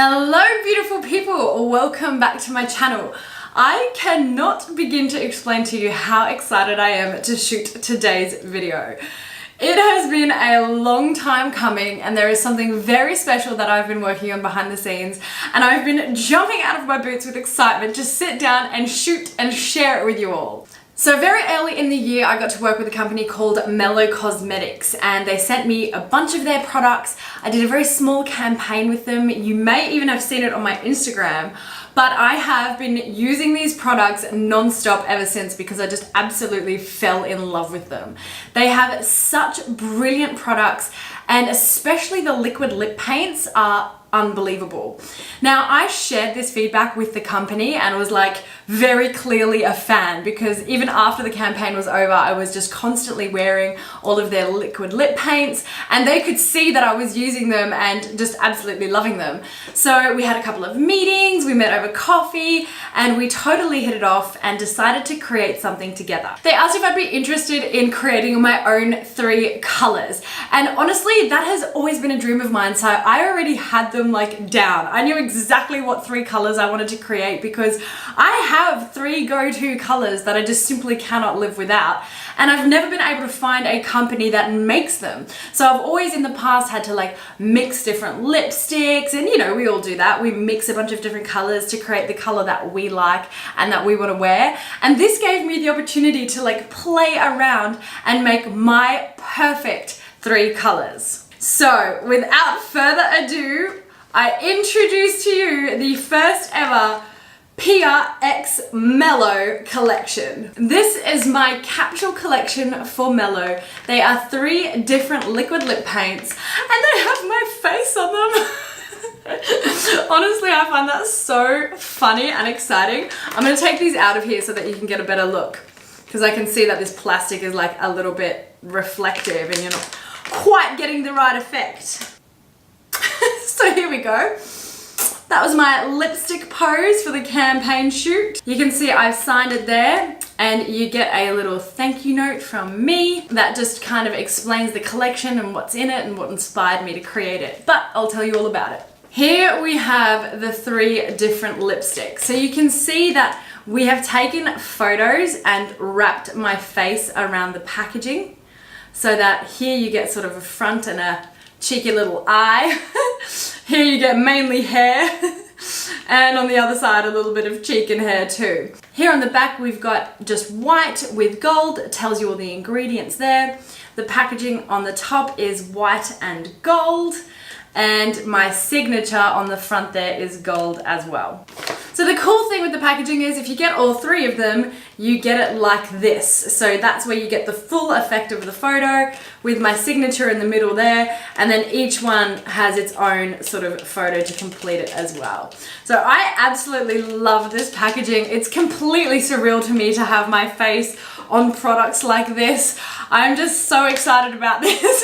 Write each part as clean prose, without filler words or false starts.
Hello beautiful people, welcome back to my channel. I cannot begin to explain to you how excited I am to shoot today's video. It has been a long time coming and there is something very special that I've been working on behind the scenes, and I've been jumping out of my boots with excitement to sit down and shoot and share it with you all. So very early in the year, I got to work with a company called Mellow Cosmetics, and they sent me a bunch of their products. I did a very small campaign with them. You may even have seen it on my Instagram, but I have been using these products non-stop ever since because I just absolutely fell in love with them. They have such brilliant products, and especially the liquid lip paints are unbelievable. Now, I shared this feedback with the company and was like very clearly a fan, because even after the campaign was over, I was just constantly wearing all of their liquid lip paints and they could see that I was using them and just absolutely loving them. So we had a couple of meetings, we met over coffee, and we totally hit it off and decided to create something together. They asked if I'd be interested in creating my own 3 colors. And honestly, that has always been a dream of mine. So I already had them like down. I knew exactly what 3 colors I wanted to create because I have 3 go-to colors that I just simply cannot live without. And I've never been able to find a company that makes them. So I've always in the past had to like mix different lipsticks, and you know, we all do that. We mix a bunch of different colors to create the color that we like and that we want to wear. And this gave me the opportunity to like play around and make my perfect 3 colors. So without further ado, I introduce to you the first ever Pia X Mellow collection. This is my capsule collection for Mellow. They are 3 different liquid lip paints and they have my face on them. Honestly, I find that so funny and exciting. I'm gonna take these out of here so that you can get a better look, because I can see that this plastic is like a little bit reflective and you're not quite getting the right effect. So here we go. That was my lipstick pose for the campaign shoot. You can see I've signed it there, and you get a little thank you note from me that just kind of explains the collection and what's in it and what inspired me to create it. But I'll tell you all about it. Here we have the 3 different lipsticks. So you can see that we have taken photos and wrapped my face around the packaging so that here you get sort of a front and a cheeky little eye. Here you get mainly hair, and on the other side a little bit of cheek and hair too. Here on the back we've got just white with gold. It tells you all the ingredients there. The packaging on the top is white and gold, and my signature on the front there is gold as well. So the cool thing with the packaging is if you get all 3 of them, you get it like this. So that's where you get the full effect of the photo with my signature in the middle there, and then each one has its own sort of photo to complete it as well. So I absolutely love this packaging. It's completely surreal to me to have my face on products like this. I'm just so excited about this.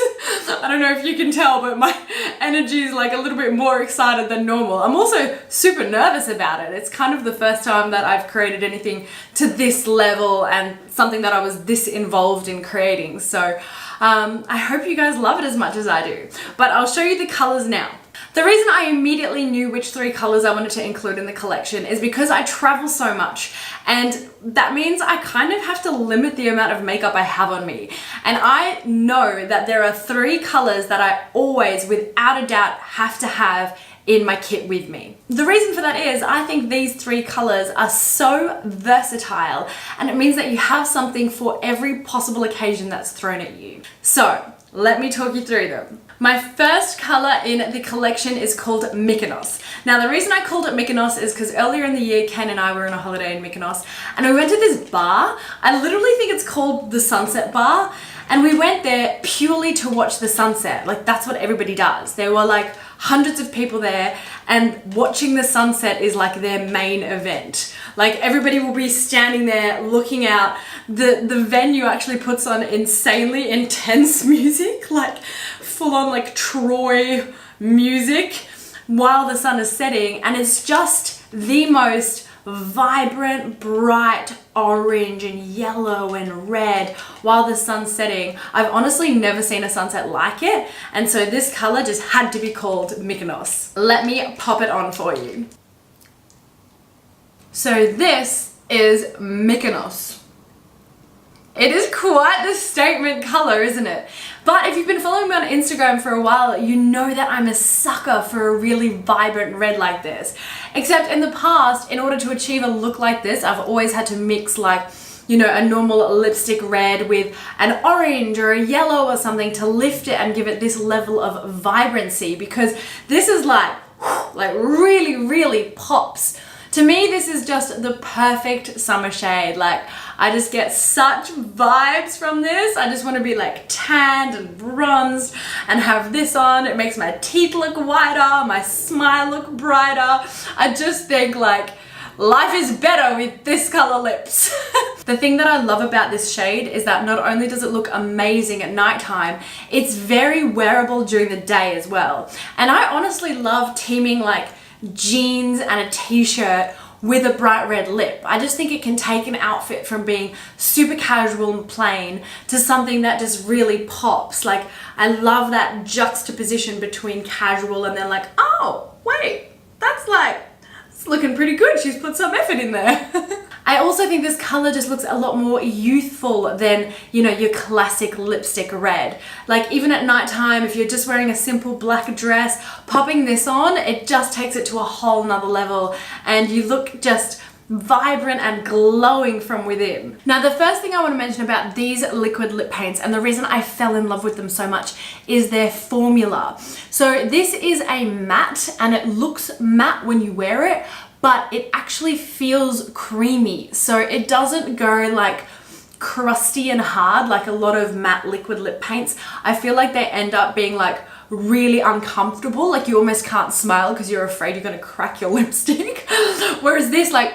I don't know if you can tell, but my energy is like a little bit more excited than normal. I'm also super nervous about it. It's kind of the first time that I've created anything to this level and something that I was this involved in creating. So I hope you guys love it as much as I do. But I'll show you the colors now. The reason I immediately knew which 3 colors I wanted to include in the collection is because I travel so much, and that means I kind of have to limit the amount of makeup I have on me. And I know that there are 3 colors that I always, without a doubt, have to have in my kit with me. The reason for that is I think these 3 colors are so versatile, and it means that you have something for every possible occasion that's thrown at you. So let me talk you through them. My first color in the collection is called Mykonos. Now the reason I called it Mykonos is because earlier in the year, Ken and I were on a holiday in Mykonos, and we went to this bar. I literally think it's called the Sunset Bar, and we went there purely to watch the sunset. Like that's what everybody does. There were like hundreds of people there, and watching the sunset is like their main event. Like everybody will be standing there looking out. The venue actually puts on insanely intense music, like full on like Troy music while the sun is setting, and it's just the most vibrant, bright orange and yellow and red while the sun's setting. I've honestly never seen a sunset like it, and so this color just had to be called Mykonos. Let me pop it on for you. So this is Mykonos. It is quite the statement color, isn't it? But if you've been following me on Instagram for a while, you know that I'm a sucker for a really vibrant red like this. Except in the past, in order to achieve a look like this, I've always had to mix like, you know, a normal lipstick red with an orange or a yellow or something to lift it and give it this level of vibrancy, because this is like really pops. To me, this is just the perfect summer shade. Like, I just get such vibes from this. I just want to be like tanned and bronzed and have this on. It makes my teeth look whiter, my smile look brighter. I just think like life is better with this color lips. The thing that I love about this shade is that not only does it look amazing at nighttime, it's very wearable during the day as well. And I honestly love teaming like jeans and a t-shirt with a bright red lip. I just think it can take an outfit from being super casual and plain to something that just really pops. Like, I love that juxtaposition between casual and then like, oh wait, that's like, it's looking pretty good. She's put some effort in there. I also think this color just looks a lot more youthful than, you know, your classic lipstick red. Like, even at nighttime, if you're just wearing a simple black dress, popping this on, it just takes it to a whole nother level and you look just vibrant and glowing from within. Now, the first thing I want to mention about these liquid lip paints, and the reason I fell in love with them so much, is their formula. So this is a matte and it looks matte when you wear it, but it actually feels creamy. So it doesn't go like crusty and hard like a lot of matte liquid lip paints. I feel like they end up being like really uncomfortable. Like, you almost can't smile because you're afraid you're gonna crack your lipstick. Whereas this, like,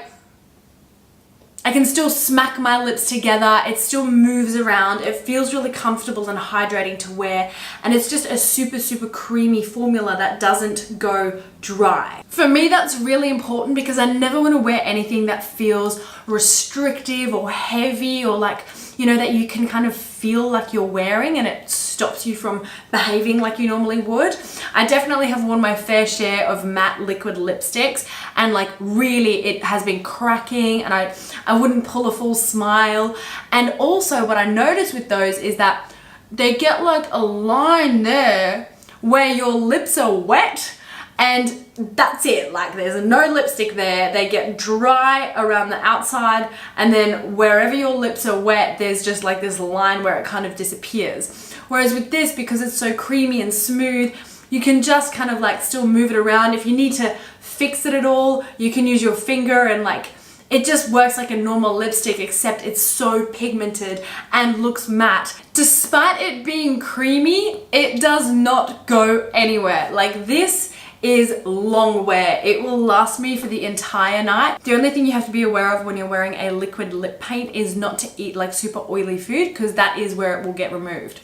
I can still smack my lips together, it still moves around, it feels really comfortable and hydrating to wear, and it's just a super creamy formula that doesn't go dry. For me, that's really important because I never want to wear anything that feels restrictive or heavy or like, you know, that you can kind of feel like you're wearing and it stops you from behaving like you normally would. I definitely have worn my fair share of matte liquid lipsticks and like really it has been cracking and I wouldn't pull a full smile. And also what I noticed with those is that they get like a line there where your lips are wet and that's it. Like, there's no lipstick there. They get dry around the outside and then wherever your lips are wet, there's just like this line where it kind of disappears. Whereas with this, because it's so creamy and smooth, you can just kind of like still move it around. If you need to fix it at all, you can use your finger and like, it just works like a normal lipstick, except it's so pigmented and looks matte. Despite it being creamy, it does not go anywhere. Like, this is long wear. It will last me for the entire night. The only thing you have to be aware of when you're wearing a liquid lip paint is not to eat like super oily food, because that is where it will get removed.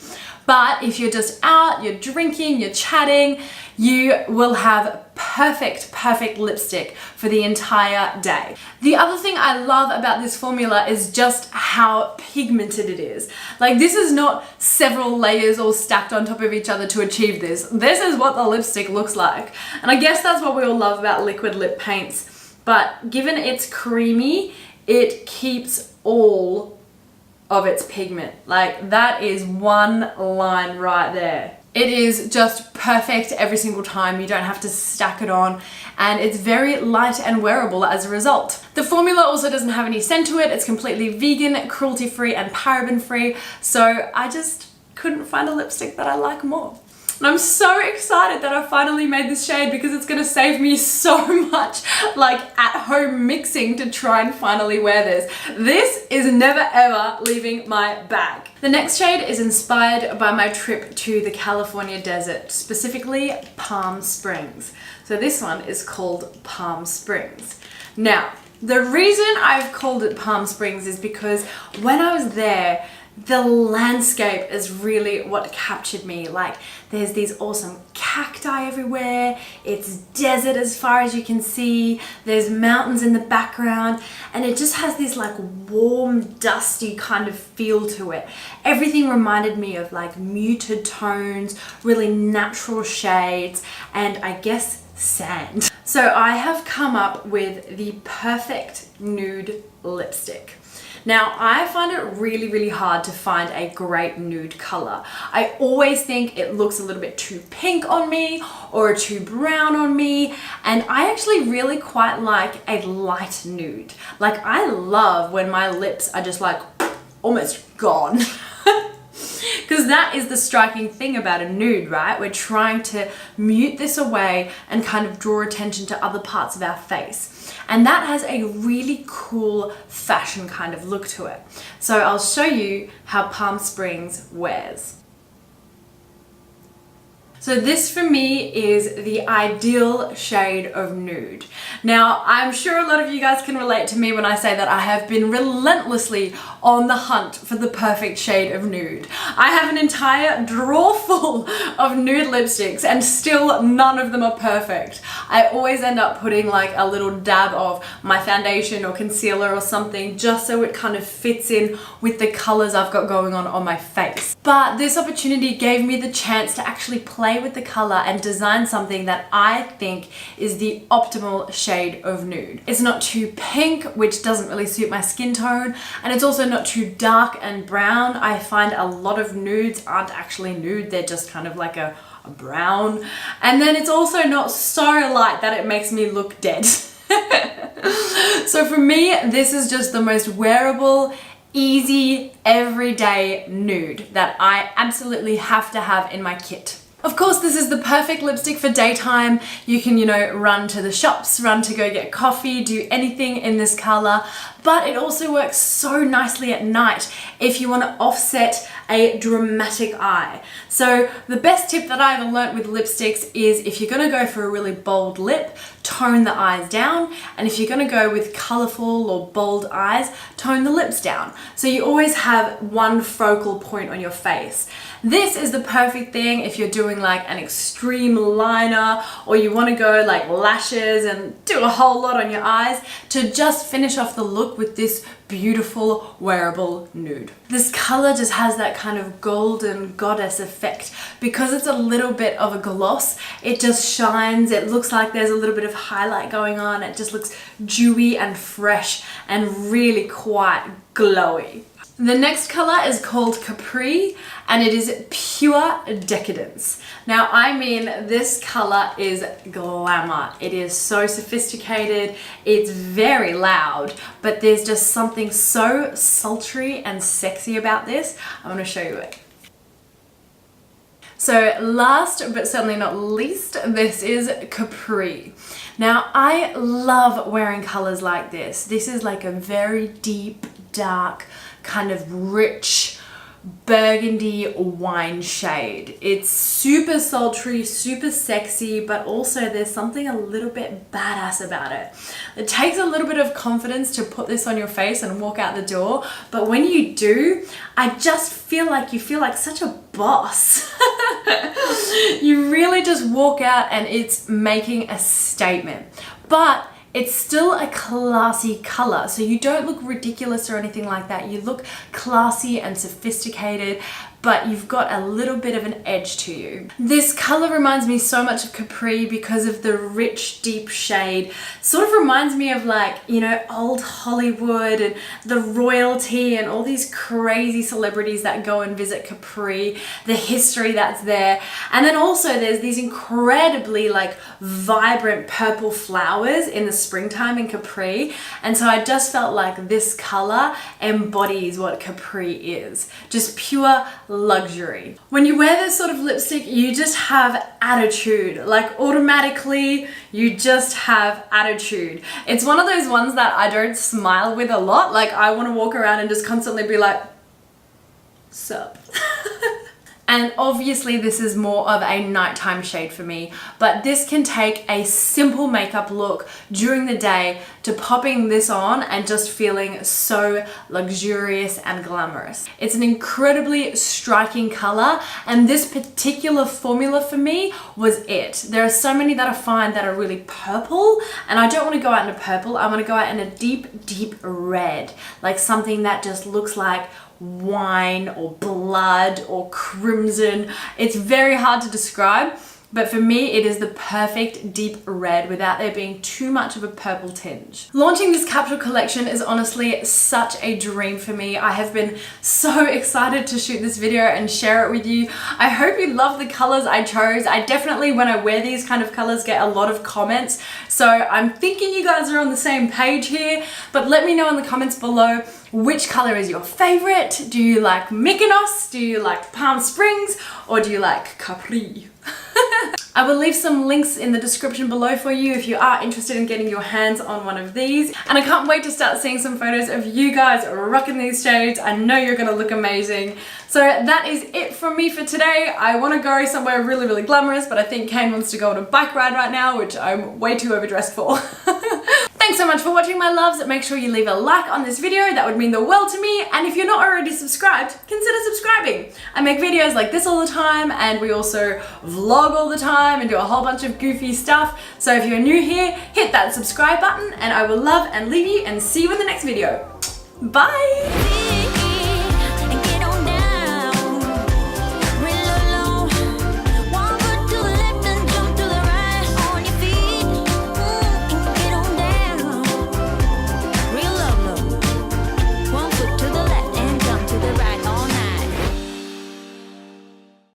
But if you're just out, you're drinking, you're chatting, you will have perfect lipstick for the entire day. The other thing I love about this formula is just how pigmented it is. Like, this is not several layers all stacked on top of each other to achieve this. This is what the lipstick looks like. And I guess that's what we all love about liquid lip paints. But given it's creamy, it keeps all of its pigment. Like, that is one line right there. It is just perfect every single time. You don't have to stack it on, and it's very light and wearable as a result. The formula also doesn't have any scent to it. It's completely vegan, cruelty-free and paraben-free, so I just couldn't find a lipstick that I like more. And I'm so excited that I finally made this shade because it's gonna save me so much like at-home mixing to try and finally wear this. This is never ever leaving my bag. The next shade is inspired by my trip to the California desert, specifically Palm Springs. So this one is called Palm Springs. Now, the reason I've called it Palm Springs is because when I was there, the landscape is really what captured me. Like, there's these awesome cacti everywhere, it's desert as far as you can see, there's mountains in the background, and it just has this like warm, dusty kind of feel to it. Everything reminded me of like muted tones, really natural shades, and I guess sand. So I have come up with the perfect nude lipstick. Now, I find it really, really hard to find a great nude color. I always think it looks a little bit too pink on me or too brown on me, and I actually really quite like a light nude. Like, I love when my lips are just like almost gone. Because that is the striking thing about a nude, right? We're trying to mute this away and kind of draw attention to other parts of our face. And that has a really cool fashion kind of look to it. So I'll show you how Palm Springs wears. So this for me is the ideal shade of nude. Now, I'm sure a lot of you guys can relate to me when I say that I have been relentlessly on the hunt for the perfect shade of nude. I have an entire drawer full of nude lipsticks and still none of them are perfect. I always end up putting like a little dab of my foundation or concealer or something just so it kind of fits in with the colors I've got going on my face. But this opportunity gave me the chance to actually play with the color and design something that I think is the optimal shade of nude. It's not too pink, which doesn't really suit my skin tone, and it's also not too dark and brown. I find a lot of nudes aren't actually nude, they're just kind of like a brown. And then it's also not so light that it makes me look dead. So for me, this is just the most wearable, easy, everyday nude that I absolutely have to have in my kit. Of course, this is the perfect lipstick for daytime. You can, you know, run to the shops, run to go get coffee, do anything in this color, but it also works so nicely at night if you want to offset a dramatic eye. So the best tip that I ever learnt with lipsticks is if you're going to go for a really bold lip, tone the eyes down, and if you're going to go with colorful or bold eyes, tone the lips down. So you always have one focal point on your face. This is the perfect thing if you're doing like an extreme liner or you want to go like lashes and do a whole lot on your eyes to just finish off the look with this beautiful wearable nude. This color just has that kind of golden goddess effect because it's a little bit of a gloss. It just shines, it looks like there's a little bit of highlight going on, it just looks dewy and fresh and really quite glowy. The next color is called Capri and it is pure decadence. Now, I mean, this color is glamour. It is so sophisticated, it's very loud, but there's just something so sultry and sexy about this. I want to show you it. So last but certainly not least, this is Capri. Now, I love wearing colors like this. This is like a very deep, dark, kind of rich burgundy wine shade. It's super sultry, super sexy, but also there's something a little bit badass about it. It takes a little bit of confidence to put this on your face and walk out the door, but when you do, I just feel like you feel like such a boss. You really just walk out and it's making a statement. But it's still a classy color, so you don't look ridiculous or anything like that. You look classy and sophisticated, but you've got a little bit of an edge to you. This color reminds me so much of Capri because of the rich, deep shade. Sort of reminds me of like, you know, old Hollywood and the royalty and all these crazy celebrities that go and visit Capri, the history that's there. And then also there's these incredibly like vibrant purple flowers in the springtime in Capri. And so I just felt like this color embodies what Capri is. Just pure luxury. When you wear this sort of lipstick, you just have attitude. Like automatically, you just have attitude. It's one of those ones that I don't smile with a lot. Like I want to walk around and just constantly be like, sup? And obviously this is more of a nighttime shade for me, but this can take a simple makeup look during the day to popping this on and just feeling so luxurious and glamorous. It's an incredibly striking color, and this particular formula for me was it. There are so many that I find that are really purple, and I don't want to go out in a purple. I want to go out in a deep, deep red, like something that just looks like wine or blood or crimson. It's very hard to describe, but for me it is the perfect deep red without there being too much of a purple tinge. Launching this capsule collection is honestly such a dream for me. I have been so excited to shoot this video and share it with you. I hope you love the colors I chose. I definitely, when I wear these kind of colors, get a lot of comments, so I'm thinking you guys are on the same page here. But let me know in the comments below, which color is your favorite? Do you like Mykonos? Do you like Palm Springs? Or do you like Capri? I will leave some links in the description below for you if you are interested in getting your hands on one of these. And I can't wait to start seeing some photos of you guys rocking these shades. I know you're gonna look amazing. So that is it from me for today. I want to go somewhere really, really glamorous, but I think Kane wants to go on a bike ride right now, which I'm way too overdressed for. Thanks so much for watching, my loves. Make sure you leave a like on this video. That would mean the world to me. And if you're not already subscribed, consider subscribing. I make videos like this all the time, and we also vlog all the time and do a whole bunch of goofy stuff. So if you're new here, hit that subscribe button, and I will love and leave you and see you in the next video. Bye!